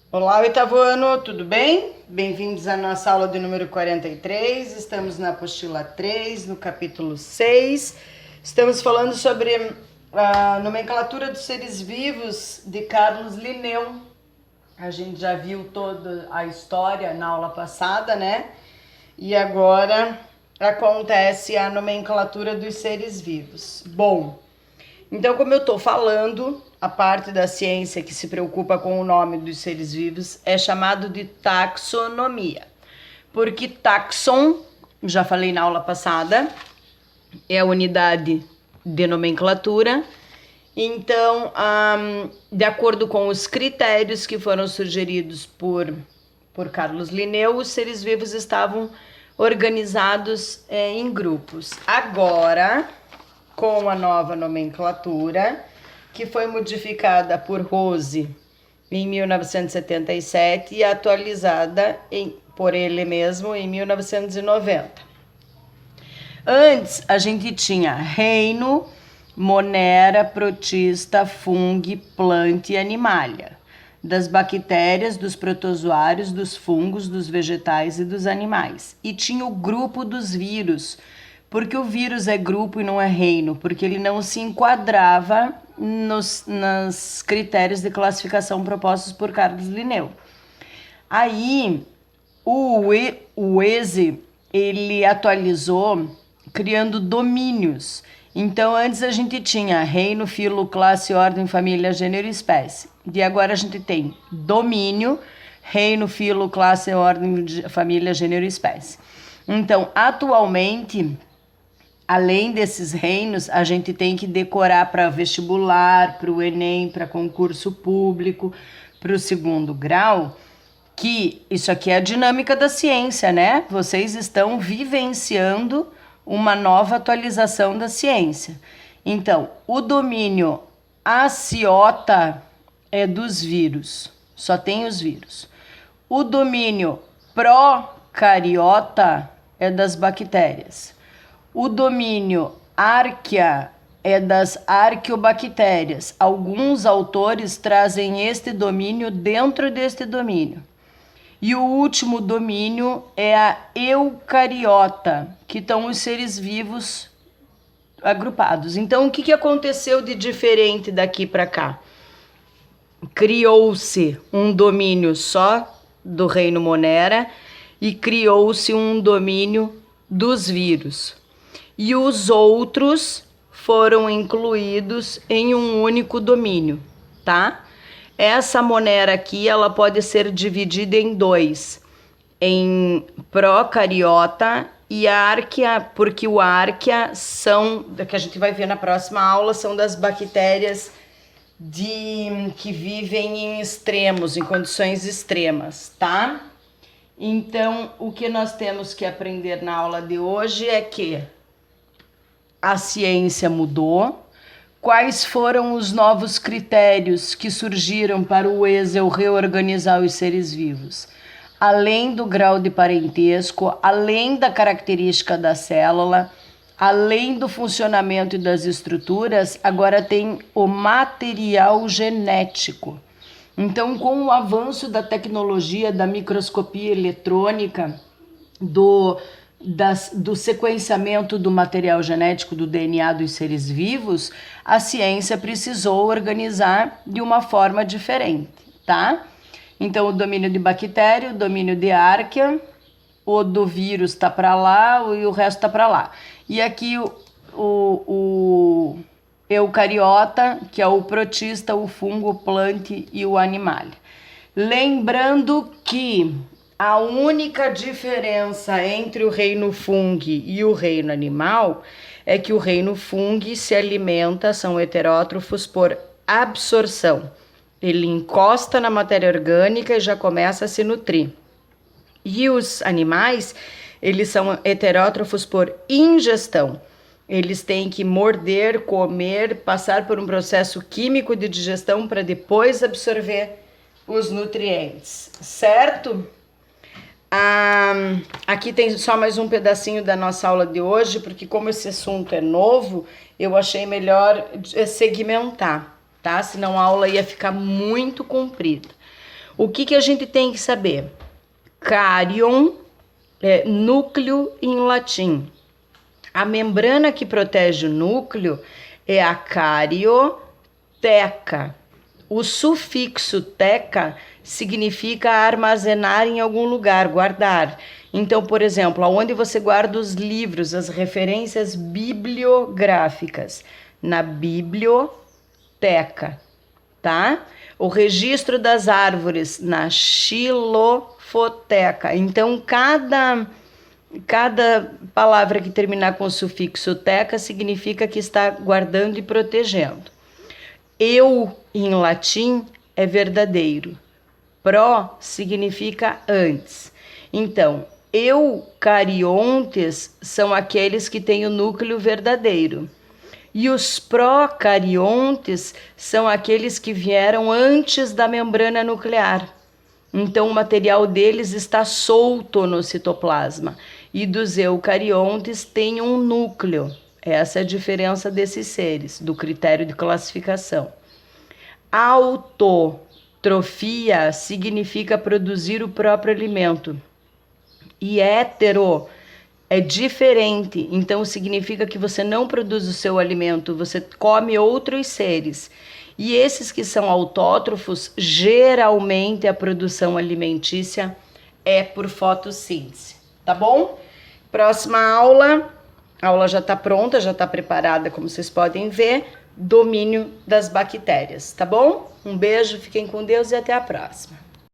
Olá, oitavo ano, tudo bem? Bem-vindos à nossa aula de número 43. Estamos na apostila 3, no capítulo 6. Estamos falando sobre a nomenclatura dos seres vivos de Carlos Linneu. A gente já viu toda a história na aula passada, né? E agora acontece a nomenclatura dos seres vivos. Bom, então, como eu estou falando, a parte da ciência que se preocupa com o nome dos seres vivos é chamado de taxonomia. Porque taxon, já falei na aula passada, é a unidade de nomenclatura. Então, de acordo com os critérios que foram sugeridos por Carlos Linneu, os seres vivos estavam organizados em grupos. Agora, com a nova nomenclatura, que foi modificada por Rose em 1977 e atualizada por ele mesmo em 1990. Antes, a gente tinha reino, monera, protista, fungi, planta e animalia. Das bactérias, dos protozoários, dos fungos, dos vegetais e dos animais. E tinha o grupo dos vírus, porque o vírus é grupo e não é reino, porque ele não se enquadrava nos critérios de classificação propostos por Carlos Linneu. Aí, o ESE, ele atualizou criando domínios. Então, antes a gente tinha reino, filo, classe, ordem, família, gênero e espécie. E agora a gente tem domínio, reino, filo, classe, ordem, família, gênero e espécie. Então, atualmente, além desses reinos, a gente tem que decorar para vestibular, para o Enem, para concurso público, para o segundo grau, que isso aqui é a dinâmica da ciência, né? Vocês estão vivenciando uma nova atualização da ciência. Então, o domínio aciota é dos vírus, só tem os vírus. O domínio procariota é das bactérias. O domínio arquea é das arqueobactérias. Alguns autores trazem este domínio dentro deste domínio. E o último domínio é a eucariota, que estão os seres vivos agrupados. Então, o que aconteceu de diferente daqui para cá? Criou-se um domínio só do reino Monera e criou-se um domínio dos vírus. E os outros foram incluídos em um único domínio, tá? Essa monera aqui, ela pode ser dividida em dois, em procariota e arquea, porque o arquea são, que a gente vai ver na próxima aula, são das bactérias que vivem em extremos, em condições extremas, tá? Então, o que nós temos que aprender na aula de hoje é que a ciência mudou. Quais foram os novos critérios que surgiram para o ESEL reorganizar os seres vivos? Além do grau de parentesco, além da característica da célula, além do funcionamento e das estruturas, agora tem o material genético. Então, com o avanço da tecnologia, da microscopia eletrônica, do sequenciamento do material genético do DNA dos seres vivos, a ciência precisou organizar de uma forma diferente, tá? Então, o domínio de bactéria, o domínio de arquea, o do vírus tá para lá e o resto tá para lá. E aqui o eucariota, que é o protista, o fungo, o plante e o animal. Lembrando que a única diferença entre o reino fungi e o reino animal é que o reino fungi se alimenta, são heterótrofos por absorção. Ele encosta na matéria orgânica e já começa a se nutrir. E os animais, eles são heterótrofos por ingestão. Eles têm que morder, comer, passar por um processo químico de digestão para depois absorver os nutrientes, certo? Aqui tem só mais um pedacinho da nossa aula de hoje, porque como esse assunto é novo, eu achei melhor segmentar, tá? Senão a aula ia ficar muito comprida. O que a gente tem que saber? Carion é núcleo em latim. A membrana que protege o núcleo é a carioteca. O sufixo teca significa armazenar em algum lugar, guardar. Então, por exemplo, aonde você guarda os livros, as referências bibliográficas? Na biblioteca, tá? O registro das árvores na xilofoteca. Então, cada palavra que terminar com o sufixo teca significa que está guardando e protegendo. Eu, em latim, é verdadeiro. Pró significa antes. Então, eucariontes são aqueles que têm o núcleo verdadeiro. E os procariontes são aqueles que vieram antes da membrana nuclear. Então, o material deles está solto no citoplasma. E dos eucariontes tem um núcleo. Essa é a diferença desses seres, do critério de classificação. Autotrofia significa produzir o próprio alimento. E hétero é diferente, então significa que você não produz o seu alimento, você come outros seres. E esses que são autótrofos, geralmente a produção alimentícia é por fotossíntese, tá bom? Próxima aula, a aula já está pronta, já está preparada, como vocês podem ver, domínio das bactérias, tá bom? Um beijo, fiquem com Deus e até a próxima.